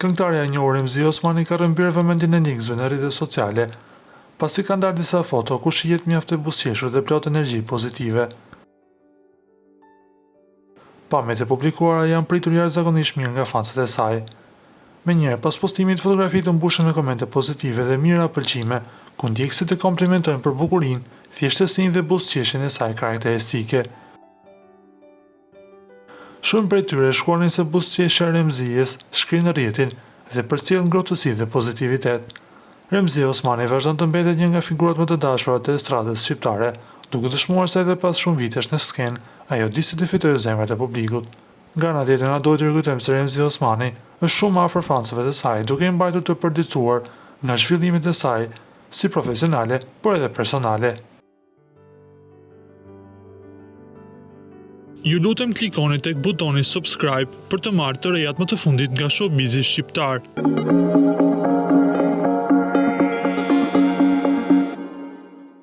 Këngëtarja e njohur Remzi Osmani ka rrëmbyer vëmendjen e nikëzve në rrjetet sociale, pasi ka ndarë disa foto ku shihet mjaft e buzëqeshur dhe plot energji pozitive. Pamjet e publikuara janë pritur jashtëzakonisht mirë nga fansat e saj. Menjëherë, pas postimit, fotografitë u mbushën me komente pozitive dhe mira pëlqime, ku ndjekësit e komplimentojnë për bukurinë, thjeshtësinë dhe buzëqeshjen e saj karakteristike. Shumë prej tyre shkruanin se buzëqeshja e Remzijes shkrin në rrjetin dhe përcjell ngrohtësi dhe pozitivitet. Remzi Osmani vazhdon të mbetet një nga figurat më të dashura të estradës shqiptare, duke dëshmuar se edhe pas shumë vitesh në skenë, ajo di se të fitojë zemrat e publikut. Nga ana tjetër, na duhet të rikujtojmë se Remzi Osmani është shumë afër fansëve të saj, duke i mbajtur të përditësuar nga zhvillimet e saj, si profesionale, por edhe personale. Ju lutem klikoni tek butoni subscribe për të marrë të rejat më të fundit nga showbizi shqiptar.